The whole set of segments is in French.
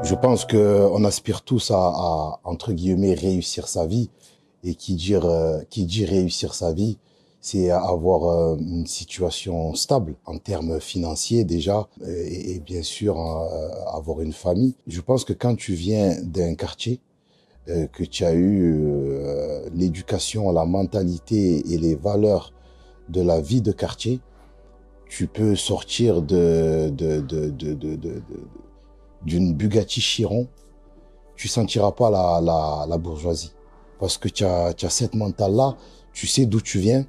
Je pense qu'on aspire tous entre guillemets, réussir sa vie. Et qui dit réussir sa vie, c'est avoir une situation stable en termes financiers déjà, et bien sûr avoir une famille. Je pense que quand tu viens d'un quartier, que tu as eu l'éducation, la mentalité et les valeurs de la vie de quartier, tu peux sortir d'une Bugatti Chiron, tu sentiras pas la bourgeoisie. Parce que tu as cette mentale-là, tu sais d'où tu viens,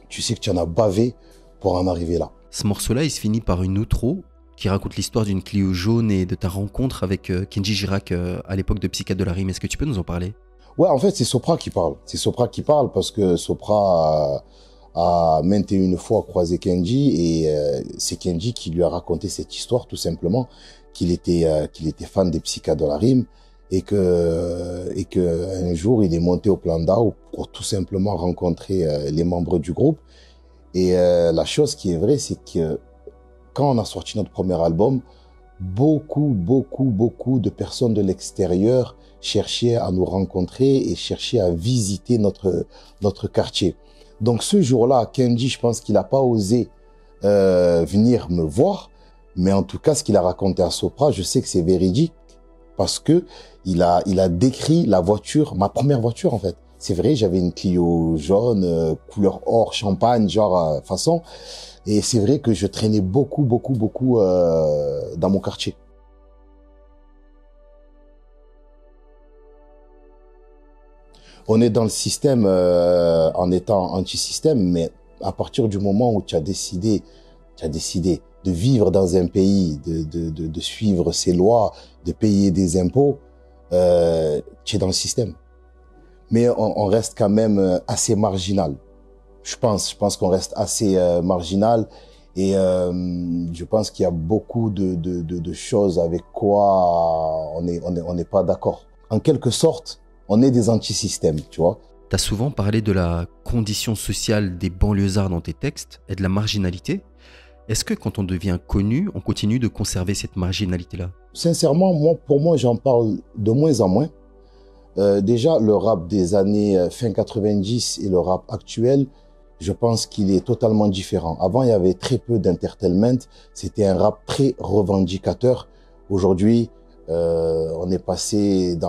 tu sais que tu en as bavé pour en arriver là. Ce morceau-là, il se finit par une outro qui raconte l'histoire d'une Clio jaune et de ta rencontre avec Kenji Girac à l'époque de Psychiatre de la Rime. Est-ce que tu peux nous en parler? Ouais, en fait, c'est Sopra qui parle. C'est Sopra qui parle parce que Sopra a maintes et une fois croisé Kenji et c'est Kenji qui lui a raconté cette histoire tout simplement, qu'il était fan des Psychiatres de la Rime. Et que un jour il est monté au Planda pour tout simplement rencontrer les membres du groupe. Et la chose qui est vraie, c'est que quand on a sorti notre premier album, beaucoup de personnes de l'extérieur cherchaient à nous rencontrer et cherchaient à visiter notre quartier. Donc ce jour-là, Kenji, je pense qu'il n'a pas osé venir me voir, mais en tout cas ce qu'il a raconté à Sopra, je sais que c'est véridique. Parce que il a décrit la voiture, ma première voiture en fait. C'est vrai, j'avais une Clio jaune, couleur or, champagne, genre façon. Et c'est vrai que je traînais beaucoup dans mon quartier. On est dans le système en étant anti-système, mais à partir du moment où tu as décidé de vivre dans un pays, de suivre ses lois, de payer des impôts, tu es dans le système. Mais on reste quand même assez marginal. Je pense qu'on reste assez marginal et je pense qu'il y a beaucoup de choses avec quoi on n'est pas d'accord. En quelque sorte, on est des anti-systèmes, tu vois. Tu as souvent parlé de la condition sociale des banlieusards dans tes textes et de la marginalité. Est-ce que quand on devient connu, on continue de conserver cette marginalité-là? Sincèrement, pour moi, j'en parle de moins en moins. Déjà, le rap des années fin 90 et le rap actuel, je pense qu'il est totalement différent. Avant, il y avait très peu d'entertainment. C'était un rap très revendicateur. Aujourd'hui, on est passé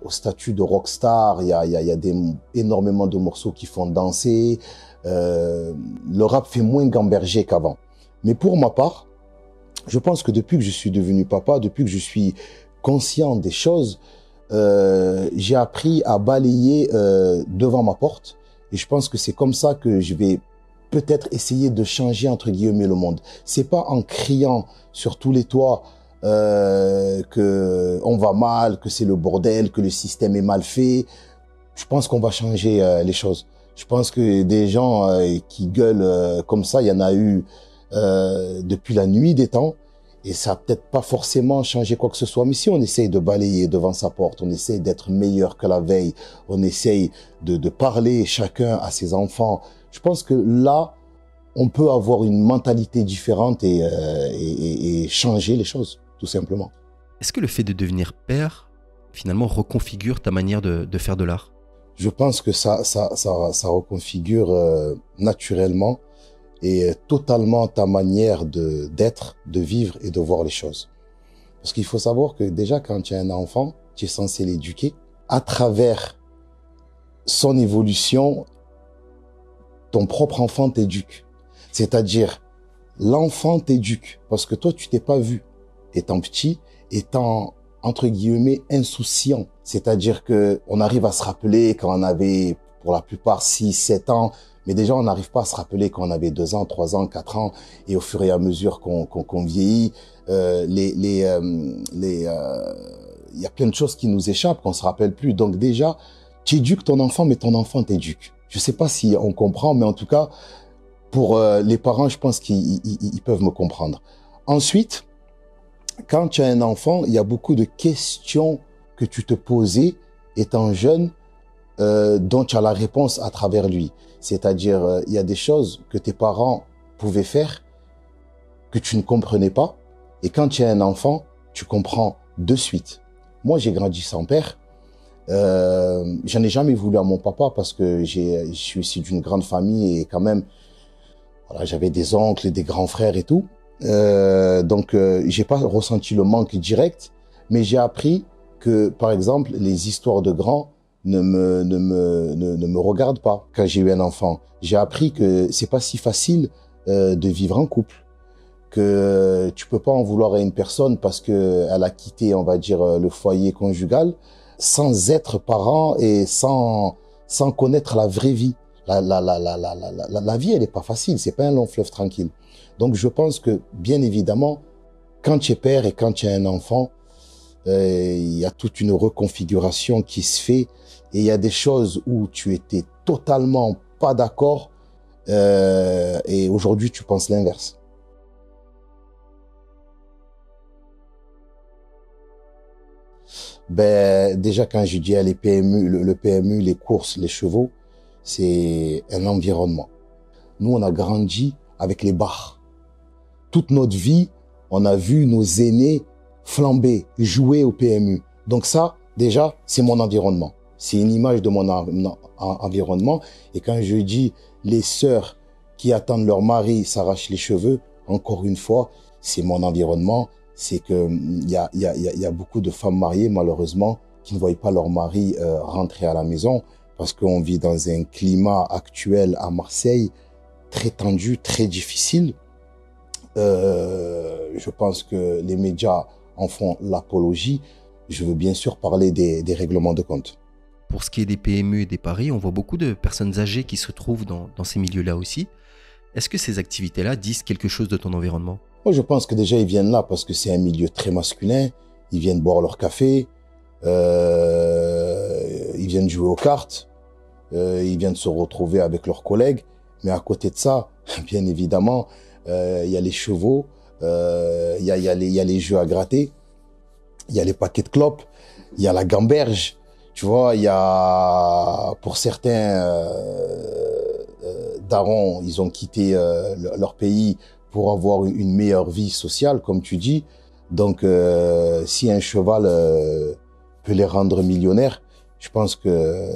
au statut de rockstar. Il y a énormément de morceaux qui font danser. Le rap fait moins gamberger qu'avant. Mais pour ma part, je pense que depuis que je suis devenu papa, depuis que je suis conscient des choses, j'ai appris à balayer devant ma porte. Et je pense que c'est comme ça que je vais peut-être essayer de changer entre guillemets le monde. C'est pas en criant sur tous les toits que on va mal, que c'est le bordel, que le système est mal fait. Je pense qu'on va changer les choses. Je pense que des gens qui gueulent comme ça, il y en a eu depuis la nuit des temps. Et ça n'a peut-être pas forcément changé quoi que ce soit. Mais si on essaye de balayer devant sa porte, on essaye d'être meilleur que la veille, on essaye de parler chacun à ses enfants, je pense que là, on peut avoir une mentalité différente et changer les choses, tout simplement. Est-ce que le fait de devenir père, finalement, reconfigure ta manière de faire de l'art? Je pense que ça reconfigure naturellement et totalement ta manière d'être, de vivre et de voir les choses. Parce qu'il faut savoir que déjà quand tu as un enfant, tu es censé l'éduquer. À travers son évolution, ton propre enfant t'éduque. C'est-à-dire, l'enfant t'éduque parce que toi, tu t'es pas vu étant petit, étant entre guillemets insouciant. C'est-à-dire que on arrive à se rappeler quand on avait pour la plupart 6, 7 ans, mais déjà on n'arrive pas à se rappeler quand on avait 2 ans, 3 ans, 4 ans, et au fur et à mesure qu'on vieillit, il y a plein de choses qui nous échappent, qu'on se rappelle plus. Donc déjà, tu éduques ton enfant, mais ton enfant t'éduque. Je sais pas si on comprend, mais en tout cas, pour les parents, je pense qu'ils peuvent me comprendre. Ensuite, quand tu as un enfant, il y a beaucoup de questions que tu te posais étant jeune, dont tu as la réponse à travers lui. C'est-à-dire, il y a des choses que tes parents pouvaient faire que tu ne comprenais pas. Et quand tu es un enfant, tu comprends de suite. Moi, j'ai grandi sans père. J'en ai jamais voulu à mon papa parce que je suis issu d'une grande famille et quand même, voilà, j'avais des oncles et des grands frères et tout. Donc, j'ai pas ressenti le manque direct, mais j'ai appris que, par exemple, les histoires de grands ne me regardent pas quand j'ai eu un enfant. J'ai appris que c'est pas si facile de vivre en couple, que tu peux pas en vouloir à une personne parce que elle a quitté, on va dire, le foyer conjugal sans être parent et sans connaître la vraie vie. La vie, elle est pas facile, c'est pas un long fleuve tranquille. Donc, je pense que, bien évidemment, quand tu es père et quand tu as un enfant, il y a toute une reconfiguration qui se fait et il y a des choses où tu étais totalement pas d'accord et aujourd'hui, tu penses l'inverse. Ben, déjà, quand je dis les PMU, le PMU, les courses, les chevaux, c'est un environnement. Nous, on a grandi avec les bars. Toute notre vie, on a vu nos aînés flamber, jouer au PMU. Donc ça, déjà, c'est mon environnement. C'est une image de mon environnement. Et quand je dis les sœurs qui attendent leur mari s'arrachent les cheveux, encore une fois, c'est mon environnement. C'est que il y a beaucoup de femmes mariées, malheureusement, qui ne voient pas leur mari rentrer à la maison parce qu'on vit dans un climat actuel à Marseille très tendu, très difficile. Je pense que les médias en font l'apologie. Je veux bien sûr parler des règlements de compte. Pour ce qui est des PMU et des paris, on voit beaucoup de personnes âgées qui se trouvent dans ces milieux-là aussi. Est-ce que ces activités-là disent quelque chose de ton environnement ? Moi, je pense que déjà, ils viennent là parce que c'est un milieu très masculin. Ils viennent boire leur café, ils viennent jouer aux cartes, ils viennent se retrouver avec leurs collègues. Mais à côté de ça, bien évidemment, il y a les chevaux, il y a les jeux à gratter, il y a les paquets de clopes, il y a la gamberge. Tu vois, il y a, pour certains darons, ils ont quitté leur pays pour avoir une meilleure vie sociale, comme tu dis. Donc, si un cheval peut les rendre millionnaires, je pense que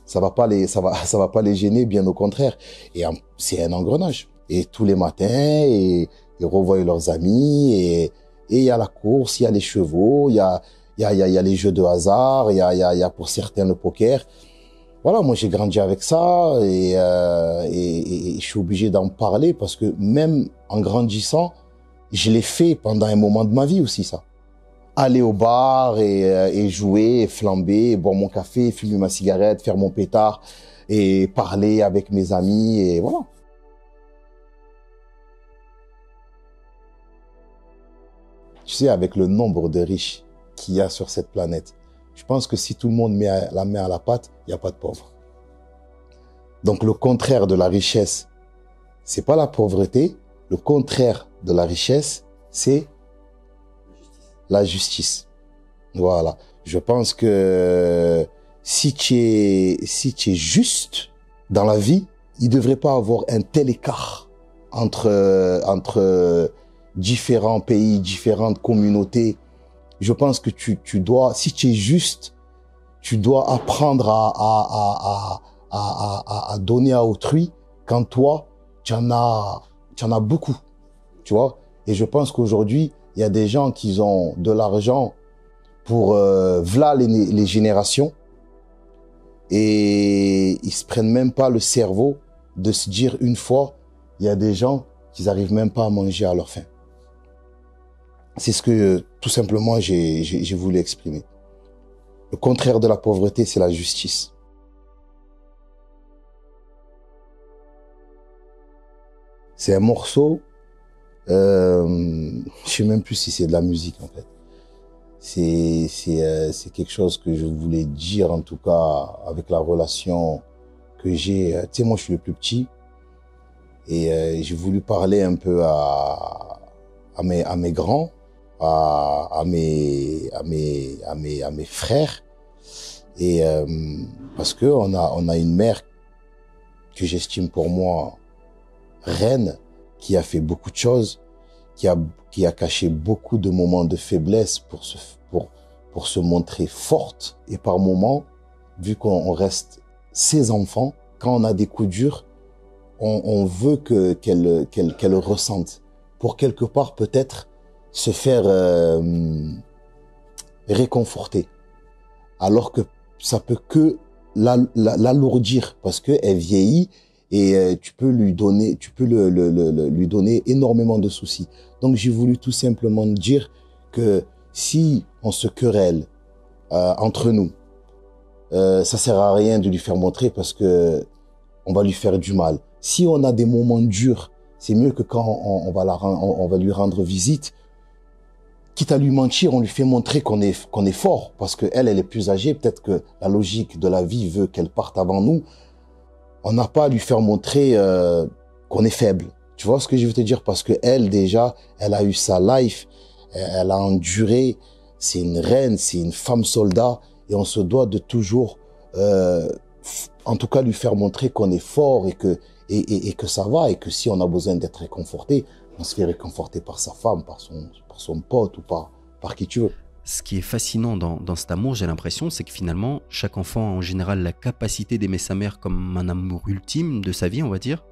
ça va pas les gêner, bien au contraire. Et c'est un engrenage. Et tous les matins, ils revoient leurs amis, et il y a la course, il y a les chevaux, il y a les jeux de hasard, il y a pour certains le poker. Voilà, moi j'ai grandi avec ça et je suis obligé d'en parler parce que même en grandissant, je l'ai fait pendant un moment de ma vie aussi, ça. Aller au bar et jouer, et flamber, et boire mon café, fumer ma cigarette, faire mon pétard et parler avec mes amis et voilà. Tu sais, avec le nombre de riches qu'il y a sur cette planète, je pense que si tout le monde met la main à la pâte, il n'y a pas de pauvres. Donc le contraire de la richesse, c'est pas la pauvreté. Le contraire de la richesse, c'est la justice. Voilà. Je pense que si tu es juste dans la vie, il devrait pas avoir un tel écart entre différents pays, différentes communautés. Je pense que tu dois, si tu es juste, tu dois apprendre à donner à autrui quand toi, tu en as beaucoup, tu vois. Et je pense qu'aujourd'hui, il y a des gens qui ont de l'argent pour v'là les générations et ils se prennent même pas le cerveau de se dire une fois, il y a des gens qui n'arrivent même pas à manger à leur faim. C'est ce que, tout simplement, j'ai voulu exprimer. Le contraire de la pauvreté, c'est la justice. C'est un morceau, je sais même plus si c'est de la musique, en fait. C'est quelque chose que je voulais dire, en tout cas, avec la relation que j'ai. Tu sais, moi, je suis le plus petit. Et j'ai voulu parler un peu à mes grands, à mes frères, et parce que on a une mère que j'estime pour moi reine, qui a fait beaucoup de choses, qui a caché beaucoup de moments de faiblesse pour se montrer forte. Et par moments, vu qu'on reste ses enfants, quand on a des coups durs, on veut qu'elle ressente. Pour quelque part, peut-être, se faire réconforter. Alors que ça peut que l'alourdir, parce qu'elle vieillit et tu peux lui donner énormément de soucis. Donc j'ai voulu tout simplement dire que si on se querelle entre nous, ça sert à rien de lui faire montrer parce que on va lui faire du mal. Si on a des moments durs, c'est mieux que quand on va lui rendre visite, quitte à lui mentir, on lui fait montrer qu'on est fort, parce que elle est plus âgée, peut-être que la logique de la vie veut qu'elle parte avant nous. On n'a pas à lui faire montrer qu'on est faible. Tu vois ce que je veux te dire? Parce que elle, déjà, elle a eu sa life, elle a enduré, c'est une reine, c'est une femme soldat, et on se doit de toujours, en tout cas, lui faire montrer qu'on est fort et que ça va, et que si on a besoin d'être réconforté, on se fait réconforter par sa femme, par son pote ou par qui tu veux. Ce qui est fascinant dans cet amour, j'ai l'impression, c'est que finalement, chaque enfant a en général la capacité d'aimer sa mère comme un amour ultime de sa vie, on va dire,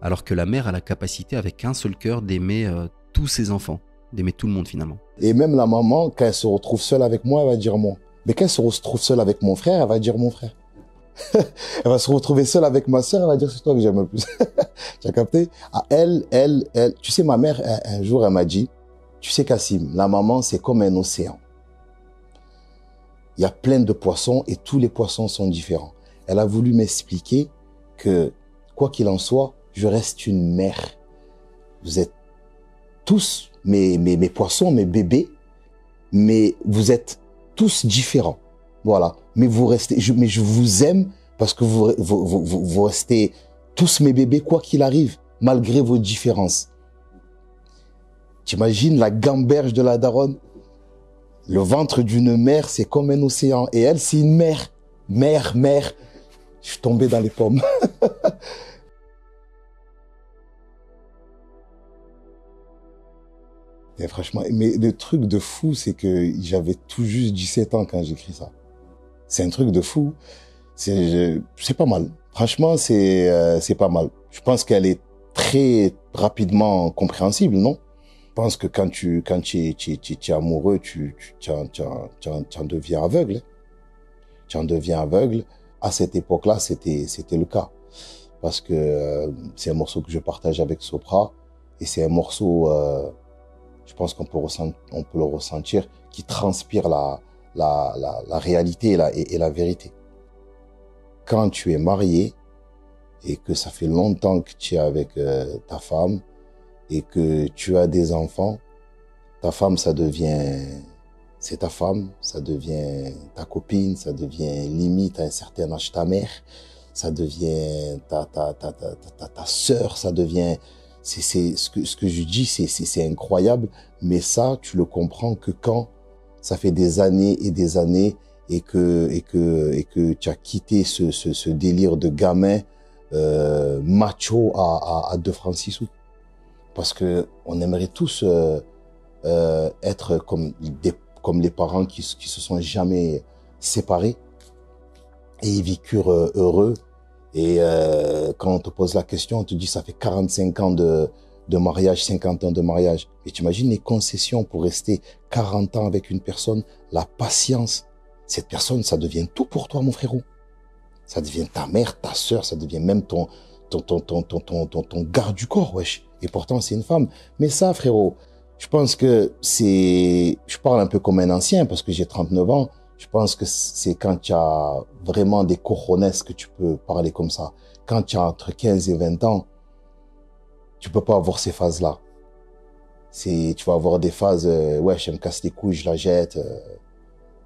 alors que la mère a la capacité, avec un seul cœur, d'aimer tous ses enfants, d'aimer tout le monde finalement. Et même la maman, quand elle se retrouve seule avec moi, elle va dire moi. Mais quand elle se retrouve seule avec mon frère, elle va dire mon frère. Elle va se retrouver seule avec ma sœur, elle va dire c'est toi que j'aime le plus. Tu as capté? Ah, elle, tu sais, ma mère, un jour, elle m'a dit, tu sais Kassim, la maman, c'est comme un océan. Il y a plein de poissons et tous les poissons sont différents. Elle a voulu m'expliquer que, quoi qu'il en soit, je reste une mère. Vous êtes tous mes poissons, mes bébés, mais vous êtes tous différents. Voilà. Mais vous restez, mais je vous aime parce que vous restez tous mes bébés, quoi qu'il arrive, malgré vos différences. T'imagines la gamberge de la daronne? Le ventre d'une mère, c'est comme un océan. Et elle, c'est une mère. Mère. Je suis tombé dans les pommes. Et franchement, mais le truc de fou, c'est que j'avais tout juste 17 ans quand j'écris ça. C'est un truc de fou. C'est pas mal. Franchement, c'est pas mal. Je pense qu'elle est très rapidement compréhensible, non? Je pense que quand tu es amoureux, tu en deviens aveugle. Tu en deviens aveugle. À cette époque-là, c'était le cas. Parce que c'est un morceau que je partage avec Sopra. Et c'est un morceau, je pense qu'on peut le ressentir, qui transpire la réalité et la vérité. Quand tu es marié et que ça fait longtemps que tu es avec ta femme et que tu as des enfants, ta femme, c'est ta femme, ça devient ta copine, ça devient limite à un certain âge ta mère, ça devient ta sœur, ça devient, ce que je dis, c'est incroyable, mais ça, tu le comprends que quand ça fait des années et des années et que tu as quitté ce délire de gamin macho à 2 francs 6 sous. Parce que on aimerait tous être comme les parents qui se sont jamais séparés et ils vécurent heureux. Et quand on te pose la question, on te dit ça fait 45 ans de mariage, 50 ans de mariage. Et tu imagines les concessions pour rester 40 ans avec une personne, la patience. Cette personne, ça devient tout pour toi, mon frérot. Ça devient ta mère, ta sœur, ça devient même ton garde du corps, wesh. Et pourtant, c'est une femme. Mais ça, frérot, je pense que je parle un peu comme un ancien parce que j'ai 39 ans. Je pense que c'est quand tu as vraiment des cojones que tu peux parler comme ça. Quand tu as entre 15 et 20 ans, tu peux pas avoir ces phases-là. Tu vas avoir des phases, wesh, elle me casse les couilles, je la jette.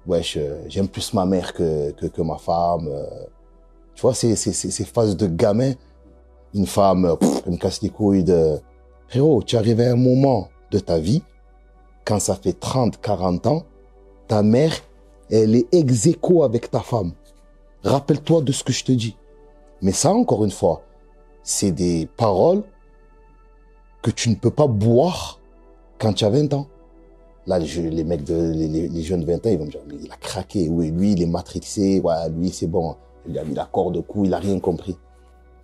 Wesh, j'aime plus ma mère que ma femme. Tu vois, ces phases de gamin. Une femme, elle me casse les couilles de... Frérot, tu arrives à un moment de ta vie, quand ça fait 30, 40 ans, ta mère, elle est ex aequo avec ta femme. Rappelle-toi de ce que je te dis. Mais ça, encore une fois, c'est des paroles que tu ne peux pas boire quand tu as 20 ans. Là, les mecs, les jeunes de 20 ans, ils vont me dire, mais il a craqué, oui, lui, il est matrixé, ouais, lui, c'est bon, il a mis la corde au cou, il a rien compris.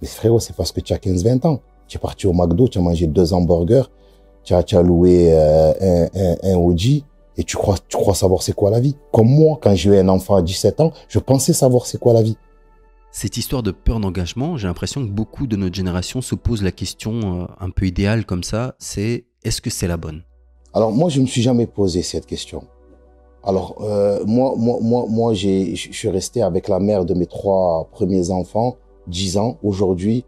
Mais frérot, c'est parce que tu as 15-20 ans. Tu es parti au McDo, tu as mangé 2 hamburgers, tu as loué un Audi, et tu crois savoir c'est quoi la vie. Comme moi, quand j'ai eu un enfant à 17 ans, je pensais savoir c'est quoi la vie. Cette histoire de peur d'engagement, j'ai l'impression que beaucoup de notre génération se posent la question un peu idéale comme ça, c'est est-ce que c'est la bonne? Alors moi, je me suis jamais posé cette question. Alors moi, je suis resté avec la mère de mes 3 premiers enfants, 10 ans. Aujourd'hui,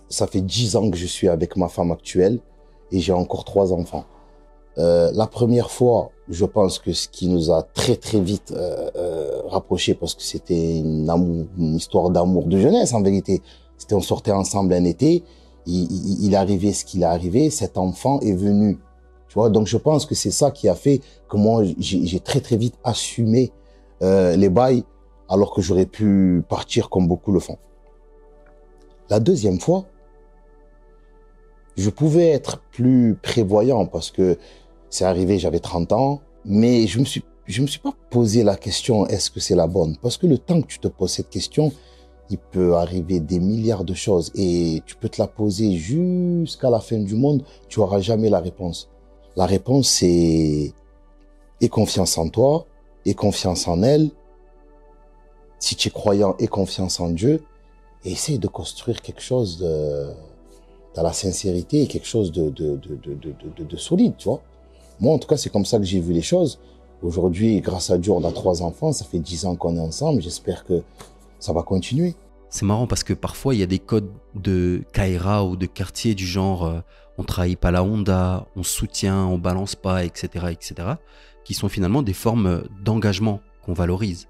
ça fait 10 ans que je suis avec ma femme actuelle et j'ai encore 3 enfants. La première fois, je pense que ce qui nous a très très vite rapprochés, parce que c'était une histoire d'amour de jeunesse en vérité. C'était on sortait ensemble un été, il arrivait ce qu'il est arrivé, cet enfant est venu. Tu vois, donc je pense que c'est ça qui a fait que moi j'ai très très vite assumé les bails, alors que j'aurais pu partir comme beaucoup le font. La deuxième fois, je pouvais être plus prévoyant parce que c'est arrivé, j'avais 30 ans, mais je me suis pas posé la question est-ce que c'est la bonne? Parce que le temps que tu te poses cette question, il peut arriver des milliards de choses et tu peux te la poser jusqu'à la fin du monde, tu auras jamais la réponse. La réponse c'est aie confiance en toi, aie confiance en elle. Si tu es croyant, aie confiance en Dieu et essaye de construire quelque chose dans la sincérité et quelque chose de solide, tu vois. Moi, en tout cas, c'est comme ça que j'ai vu les choses. Aujourd'hui, grâce à Dieu, on a 3 enfants. Ça fait 10 ans qu'on est ensemble. J'espère que ça va continuer. C'est marrant parce que parfois, il y a des codes de Kaira ou de quartier du genre on trahit pas la Honda, on soutient, on balance pas, etc., etc., qui sont finalement des formes d'engagement qu'on valorise.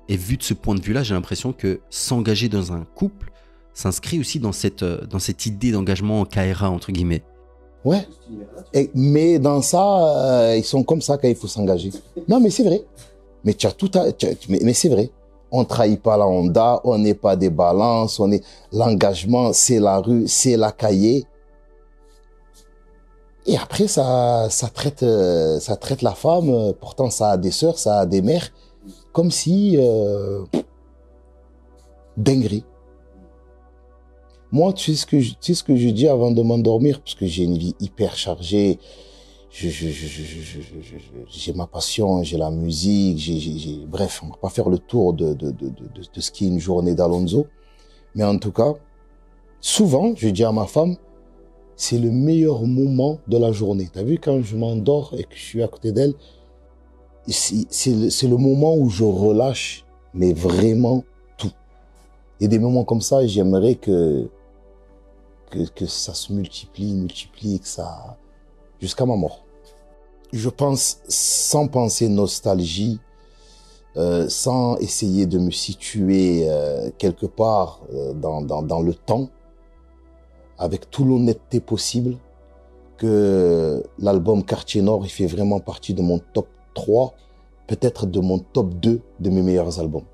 Et vu de ce point de vue-là, j'ai l'impression que s'engager dans un couple s'inscrit aussi dans cette idée d'engagement en Kaira, entre guillemets. Ouais. Mais dans ça, ils sont comme ça quand il faut s'engager. Non, mais c'est vrai. Mais mais c'est vrai. On trahit pas la Honda, on n'est pas des balances, l'engagement, c'est la rue, c'est la cahier. Et après, ça traite la femme, pourtant ça a des sœurs, ça a des mères, comme si, dinguerie. Moi, tu sais ce que je dis avant de m'endormir, parce que j'ai une vie hyper chargée. J'ai ma passion, j'ai la musique, bref, on va pas faire le tour de ce qui est une journée d'Alonso. Mais en tout cas, souvent, je dis à ma femme, c'est le meilleur moment de la journée. T'as vu, quand je m'endors et que je suis à côté d'elle, c'est le moment où je relâche, mais vraiment tout. Et des moments comme ça, j'aimerais que ça se multiplie, que ça, jusqu'à ma mort. Je pense, sans penser nostalgie, sans essayer de me situer quelque part dans le temps, avec toute l'honnêteté possible, que l'album Quartier Nord, il fait vraiment partie de mon top 3, peut-être de mon top 2 de mes meilleurs albums.